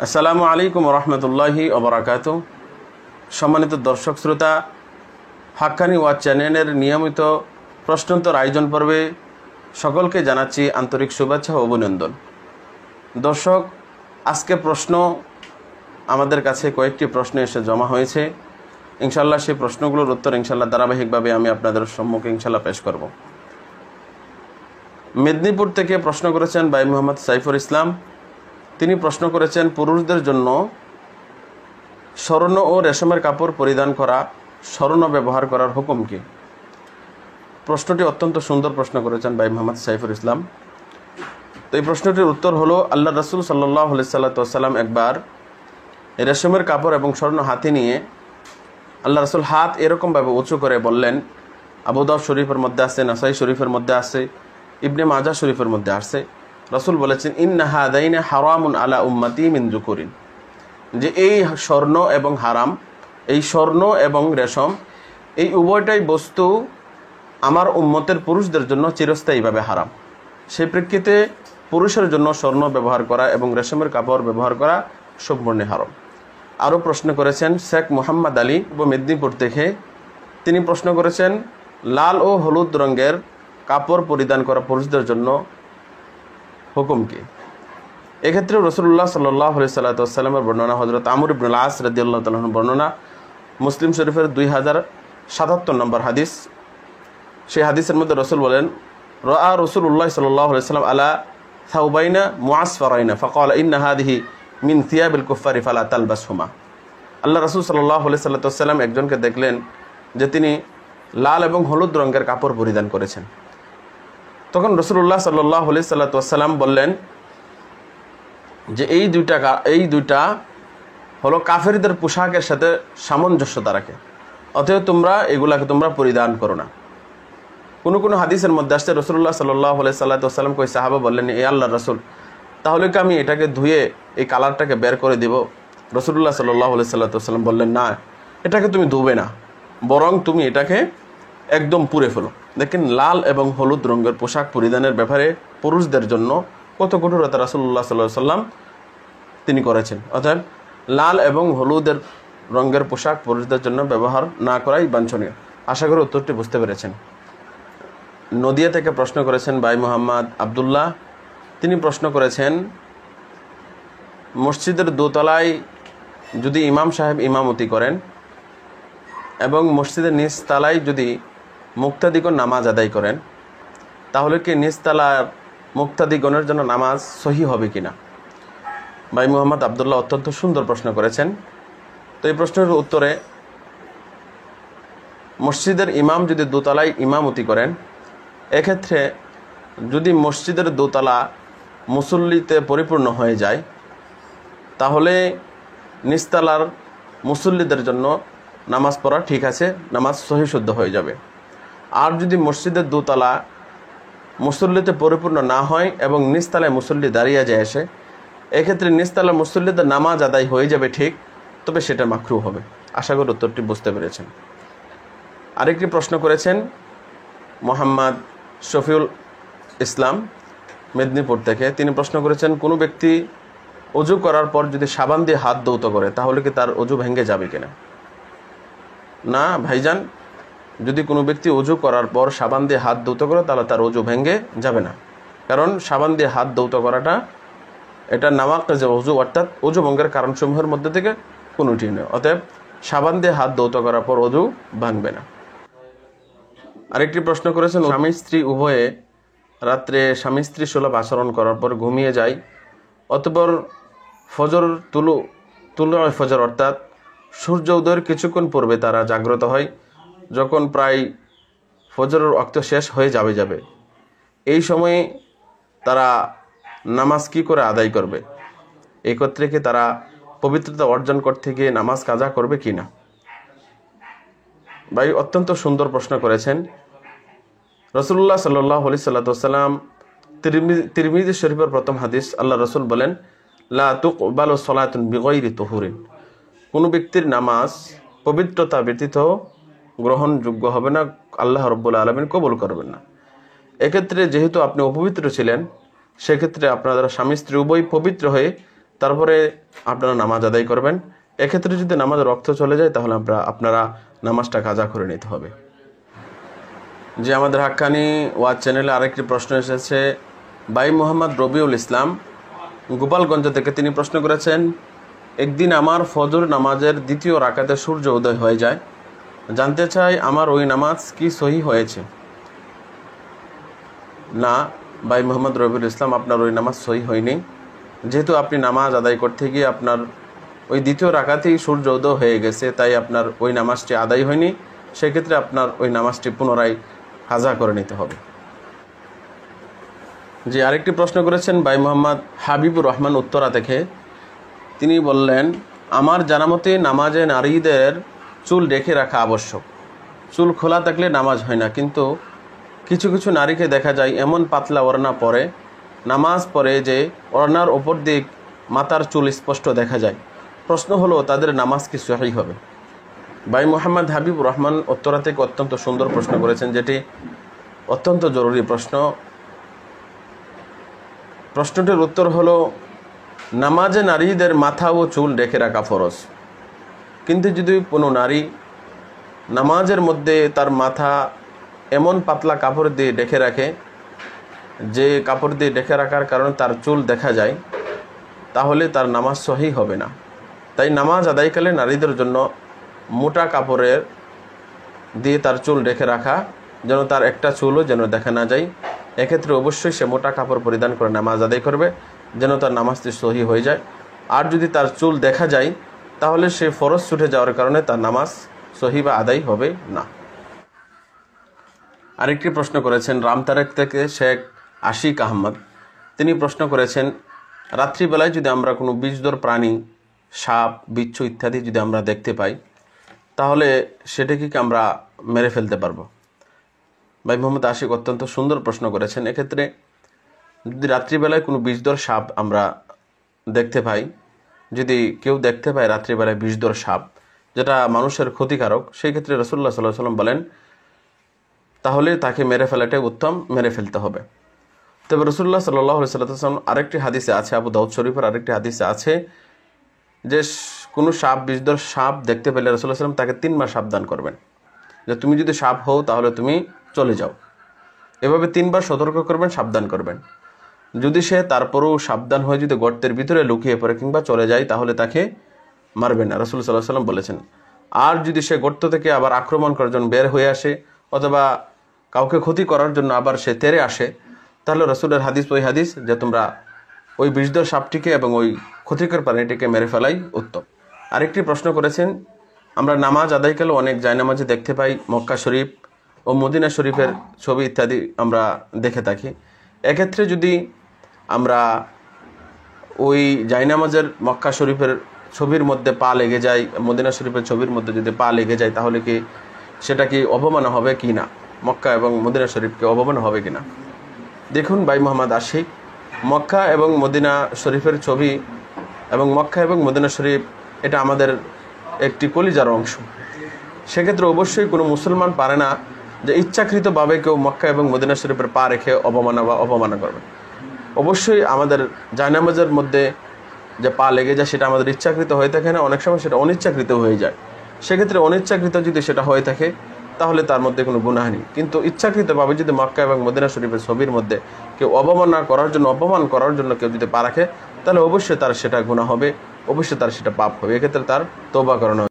আসসালামু আলাইকুম রহমতুল্লাহি ওবরাকাতু। সম্মানিত দর্শক শ্রোতা, হাক্কানি ওয়াচ চ্যানেলের নিয়মিত প্রশ্নোত্তর আয়োজন পর্বে সকলকে জানাচ্ছি আন্তরিক শুভেচ্ছা ও অভিনন্দন। দর্শক, আজকে প্রশ্ন আমাদের কাছে কয়েকটি প্রশ্ন এসে জমা হয়েছে। ইনশাল্লাহ সেই প্রশ্নগুলোর উত্তর ইনশাল্লাহ ধারাবাহিকভাবে আমি আপনাদের সম্মুখে ইনশাল্লাহ পেশ করব। মেদিনীপুর থেকে প্রশ্ন করেছেন ভাই মোহাম্মদ সাইফুল ইসলাম। তিনি প্রশ্ন করেছেন, পুরুষদের জন্য স্বর্ণ ও রেশমের কাপড় পরিধান করা, স্বর্ণ ব্যবহার করার হুকুম কি? প্রশ্নটি অত্যন্ত সুন্দর প্রশ্ন করেছেন ভাই মোহাম্মদ সাইফুল ইসলাম। তো এই প্রশ্নটির উত্তর হলো, আল্লাহ রসুল সাল্লাল্লাহু আলাইহি সাল্লাম একবার রেশমের কাপড় এবং স্বর্ণ হাতে নিয়ে আল্লাহ রসুল হাত এরকমভাবে উঁচু করে বললেন, আবু দাউদ শরীফের মধ্যে আছে, নাসাই শরীফের মধ্যে আছে, ইবনে মাজাহ শরীফের মধ্যে আছে। রসুল বলেছেন, ইন্না হাদাইনা হারামুন আলা উম্মতি মিন যুকুরিন, যে এই স্বর্ণ এবং হারাম, এই স্বর্ণ এবং রেশম, এই উভয়টাই বস্তু আমার উম্মতের পুরুষদের জন্য চিরস্থায়ীভাবে হারাম। সেই প্রেক্ষিতে পুরুষের জন্য স্বর্ণ ব্যবহার করা এবং রেশমের কাপড় ব্যবহার করা সম্পূর্ণ হারাম। আরও প্রশ্ন করেছেন শেখ মোহাম্মদ আলী মেদিনীপুর থেকে। তিনি প্রশ্ন করেছেন, লাল ও হলুদ রঙের কাপড় পরিধান করা পুরুষদের জন্য হুকুম কি? এক্ষেত্রে রাসূলুল্লাহ সাল্লাল্লাহু আলাইহি সাল্লামের বর্ণনা, হযরত আমর ইবনুল আস রাদিয়াল্লাহু তাআলা আনহুর বর্ণনা, মুসলিম শরীফের 2077 নম্বর হাদিস। সেই হাদিসের মধ্যে রসুল বলেন, রাআ রাসূলুল্লাহ সাল্লাল্লাহু আলাইহি সাল্লাম আলা সাউবাইনা মুআসফারাইনা ফাকালা ইন্না হাদিহি মিন থিয়াবিল কুফারি ফালা তালবাসহুমা। আল্লাহ রাসূল সাল্লাল্লাহু আলাইহি সাল্লাম একজনকে দেখলেন যে তিনি লাল এবং হলুদ রঙের কাপড় পরিধান করেছেন। তখন রাসূলুল্লাহ সাল্লাল্লাহু আলাইহি সাল্লাম বললেন যে এই দুইটা হলো কাফেরদের পোশাকের সাথে সামঞ্জস্যতা রাখে, অতএব এগুলাকে তোমরা পরিধান করো না। কোনো হাদিসের মধ্যে আসছে, রাসূলুল্লাহ সাল্লাল্লাহু আলাইহি সাল্লাম কই সাহাবা বললেন, এ আল্লাহর রাসূল, তাহলে কি আমি এটাকে ধুয়ে এই কালারটাকে বের করে দিব? রাসূলুল্লাহ সাল্লাল্লাহু আলাইহি সাল্লাম বললেন, না, এটাকে তুমি ধুবে না, বরং তুমি এটাকে একদম পুড়ে ফেলো। দেখেন, লাল এবং হলুদ রঙের পোশাক পরিধানের ব্যাপারে পুরুষদের জন্য কত কঠোরতা রাসূলুল্লাহ সাল্লাল্লাহু আলাইহি সাল্লাম তিনি করেছেন। অর্থাৎ লাল এবং হলুদের রঙের পোশাক পুরুষদের জন্য ব্যবহার না করাই বাঞ্ছনীয়। আশা করি উত্তরটি বুঝতে পেরেছেন। নদিয়া থেকে প্রশ্ন করেছেন ভাই মোহাম্মদ আবদুল্লাহ। তিনি প্রশ্ন করেছেন, মসজিদের দোতলায় যদি ইমাম সাহেব ইমামতি করেন এবং মসজিদের নিচ তলায় যদি মুক্তাদিগণ নামাজ আদায় করেন, তাহলে কি নিচতলার মুক্তাদিগণের জন্য নামাজ সহি হবে কিনা? ভাই মোহাম্মদ আবদুল্লাহ অত্যন্ত সুন্দর প্রশ্ন করেছেন। তো এই প্রশ্নের উত্তরে, মসজিদের ইমাম যদি দোতলায় ইমামতি করেন, এক্ষেত্রে যদি মসজিদের দোতলা মুসল্লিতে পরিপূর্ণ হয়ে যায়, তাহলে নিচতলার মুসল্লিদের জন্য নামাজ পড়া ঠিক আছে, নামাজ সহি শুদ্ধ হয়ে যাবে। আর যদি মসজিদের দোতলা মুসল্লিতে পরিপূর্ণ না হয় এবং নিচতলায় মুসল্লি দাঁড়িয়ে যায় এসে, এক্ষেত্রে নিচতলা মুসল্লিদের নামাজ আদায় হয়ে যাবে ঠিক, তবে সেটা মাকরুহ হবে। আশা করি উত্তরটি বুঝতে পেরেছেন। আরেকটি প্রশ্ন করেছেন মোহাম্মদ শফিউল ইসলাম মেদিনীপুর থেকে। তিনি প্রশ্ন করেছেন, কোনো ব্যক্তি অজু করার পর যদি সাবান দিয়ে হাত ধৌত করে, তাহলে কি তার অজু ভেঙে যাবে কিনা? না ভাইজান, যদি কোনো ব্যক্তি অজু করার পর সাবান দিয়ে হাত ধৌত করে, তাহলে তার অজু ভেঙে যাবে না। কারণ সাবান দিয়ে হাত ধৌত করাটা এটা নাওয়াকিজ অজু, অর্থাৎ অজু ভঙ্গের কারণসমূহের মধ্যে থেকে কোনোটি নয়। অতএব সাবান দিয়ে হাত ধৌত করার পর অজু ভাঙবে না। আরেকটি প্রশ্ন করেছেন, স্বামী স্ত্রী উভয়ে রাত্রে স্বামী স্ত্রী সুলভ আচরণ করার পর ঘুমিয়ে যায়, অতঃপর ফজর তুলু ফজর অর্থাৎ সূর্য উদয়ের কিছুক্ষণ পূর্বে তারা জাগ্রত হয়, যখন প্রায় ফজরের ওয়াক্ত শেষ হয়ে যাবে, এই সময়ে তারা নামাজ কি করে আদায় করবে? এই ক্ষেত্রে কি তারা পবিত্রতা অর্জন করতে গিয়ে নামাজ কাজা করবে কি না? ভাই অত্যন্ত সুন্দর প্রশ্ন করেছেন। রাসূলুল্লাহ সাল্লাল্লাহু আলাইহি সাল্লাম তিরমিজি শরীফের প্রথম হাদিস, আল্লাহ রসুল বলেন, লা তুকবালু সলাতুন বিগাইরি তুহুরিন, কোনো ব্যক্তির নামাজ পবিত্রতা ব্যতীত গ্রহণযোগ্য হবে না, আল্লাহ রাব্বুল আলামিন কবুল করবেন না। এক্ষেত্রে যেহেতু আপনি অপবিত্র ছিলেন, সেক্ষেত্রে আপনারা স্বামী স্ত্রী উভয় পবিত্র হয়ে তারপরে আপনারা নামাজ আদায় করবেন। এক্ষেত্রে যদি নামাজ রক্ত চলে যায় তাহলে আপনারা নামাজটা কাজা করে নিতে হবে। যে আমাদের হাক্কানি ওয়াজ চ্যানেলে আরেকটি প্রশ্ন এসেছে, ভাই মোহাম্মদ রবিউল ইসলাম গোপালগঞ্জ থেকে। তিনি প্রশ্ন করেছেন, একদিন আমার ফজর নামাজের দ্বিতীয় রাকাতে সূর্য উদয় হয়ে যায়, জানতে চাই আমার ওই নামাজ কি সহি হয়েছে? না ভাই মোহাম্মদ রবিউল ইসলাম, আপনার ওই নামাজ সহি হয়নি। যেহেতু আপনি নামাজ আদায় করতে গিয়ে আপনার ওই দ্বিতীয় রাকাতেই সূর্য উদয় হয়ে গেছে, তাই আপনার ওই নামাজটি আদায় হয়নি। সেক্ষেত্রে আপনার ওই নামাজটি পুনরায় কাজা করে নিতে হবে। যে আরেকটি প্রশ্ন করেছেন ভাই মোহাম্মদ হাবিবুর রহমান উত্তরা থেকে। তিনি বললেন, আমার জানামতে নামাজে নারীদের চুল রেখে রাখা আবশ্যক। চুল খোলা থাকলে নামাজ হয় না, কিন্তু কিছু কিছু নারীকে দেখা যায় এমন পাতলা ওড়না পরে নামাজ পড়ে যে ওড়নার ওপর দিক মাথার চুল স্পষ্ট দেখা যায়। প্রশ্ন হলো, তাদের নামাজ কি সহিহ হবে? ভাই মোহাম্মদ হাবিবুর রহমান উত্তরা থেকে অত্যন্ত সুন্দর প্রশ্ন করেছেন, যেটি অত্যন্ত জরুরি প্রশ্ন। প্রশ্নটির উত্তর হলো, নামাজে নারীদের মাথা ও চুল ঢেকে রাখা ফরজ, কিন্তু যদি কোনো নারী নামাজের মধ্যে তার মাথা এমন পাতলা কাপড় দিয়ে ঢেকে রাখে যে কাপড় দিয়ে ঢেকে রাখার কারণে তার চুল দেখা যায়, তাহলে তার নামাজ সহি হবে না। তাই নামাজ আদায়কালে নারীদের জন্য মোটা কাপড়ের দিয়ে তার চুল ঢেকে রাখা, যেন তার একটা চুলও যেন দেখা না যায়। এক্ষেত্রে অবশ্যই সে মোটা কাপড় পরিধান করে নামাজ আদায় করবে, যেন তার নামাজটি সহি হয়ে যায়। আর যদি তার চুল দেখা যায় তাহলে সে ফরজ ছুটে যাওয়ার কারণে তার নামাজ সহি বা আদায় হবে না। আরেকটি প্রশ্ন করেছেন রামতারেক থেকে শেখ আশিক আহমদ। তিনি প্রশ্ন করেছেন, রাত্রিবেলায় যদি আমরা কোনো বিষধর প্রাণী, সাপ, বিচ্ছু ইত্যাদি যদি আমরা দেখতে পাই, তাহলে সেটাকে কি আমরা মেরে ফেলতে পারবো? ভাই মোহাম্মদ আশিক অত্যন্ত সুন্দর প্রশ্ন করেছেন। এক্ষেত্রে যদি রাত্রিবেলায় কোনো বিষধর সাপ আমরা দেখতে পাই, যদি কেউ দেখতে পায় রাত্রিবেলায় বিষধর সাপ যেটা মানুষের ক্ষতিকারক, সেই ক্ষেত্রে রাসূলুল্লাহ সাল্লাল্লাহু আলাইহি ওয়াসাল্লাম বলেন তাহলে তাকে মেরে ফেলাটাই উত্তম, মেরে ফেলতে হবে। তবে রাসূলুল্লাহ সাল্লাল্লাহু আলাইহি ওয়াসাল্লাম আরেকটি হাদিসে আছে, আবু দাউদ শরীফের আরেকটি হাদিসে আছে যে কোনো সাপ, বিষধর সাপ দেখতে পেলে রাসূলুল্লাহ সাল্লাল্লাহু আলাইহি ওয়াসাল্লাম তাকে 3 বার সাবধান করবেন যে তুমি যদি সাপ হও তাহলে তুমি চলে যাও। এভাবে 3 বার সতর্ক করবেন, সাবধান করবেন। যদি সে তারপরও সাবধান হয়ে যদি গর্তের ভিতরে লুকিয়ে পড়ে কিংবা চলে যায় তাহলে তাকে মারবেন না, রাসূল সাল্লাল্লাহু আলাইহি ওয়াসাল্লাম বলেছেন। আর যদি সে গর্ত থেকে আবার আক্রমণ করার জন্য বের হয়ে আসে অথবা কাউকে ক্ষতি করার জন্য আবার সে তেরে আসে, তাহলে রাসূলের হাদিস ওই হাদিস যে তোমরা ওই বিষধর সাপটিকে এবং ওই ক্ষতিকর প্রাণীটিকে মেরে ফেলাই উত্তম। আরেকটি প্রশ্ন করেছেন, আমরা নামাজ আদায়কালে অনেক জায়নামাজে দেখতে পাই মক্কা শরীফ ও মদিনা শরীফের ছবি ইত্যাদি আমরা দেখে থাকি। এক্ষেত্রে যদি আমরা ওই জায়নামাজের মক্কা শরীফের ছবির মধ্যে পা লেগে যায়, মদিনা শরীফের ছবির মধ্যে যদি পা লেগে যায়, তাহলে কি সেটা কি অবমাননা হবে কি না? মক্কা এবং মদিনা শরীফকে অবমাননা হবে কি না? দেখুন ভাই মোহাম্মদ আশিক, মক্কা এবং মদিনা শরীফের ছবি এবং মক্কা এবং মদিনা শরীফ এটা আমাদের একটি কলিজার অংশ। সেক্ষেত্রে অবশ্যই কোনো মুসলমান পারে না যে ইচ্ছাকৃতভাবে কেউ মক্কা এবং মদিনা শরীফের পা রেখে অবমাননা করবে। অবশ্যই আমাদের জায়নামাজের মধ্যে যে পা লেগে যায় সেটা আমাদের ইচ্ছাকৃত হয়ে থাকে না, অনেক সময় সেটা অনিচ্ছাকৃত হয়ে যায়। সেক্ষেত্রে অনিচ্ছাকৃত যদি সেটা হয়ে থাকে তাহলে তার মধ্যে কোনো গুনাহ নেই। কিন্তু ইচ্ছাকৃতভাবে যদি মক্কা এবং মদিনা শরীফের ছবির মধ্যে কেউ অপমান করার জন্য কেউ যদি পা রাখে, তাহলে অবশ্যই তার সেটা গুনাহ হবে, অবশ্যই তার সেটা পাপ হবে। এক্ষেত্রে তার তওবা করানো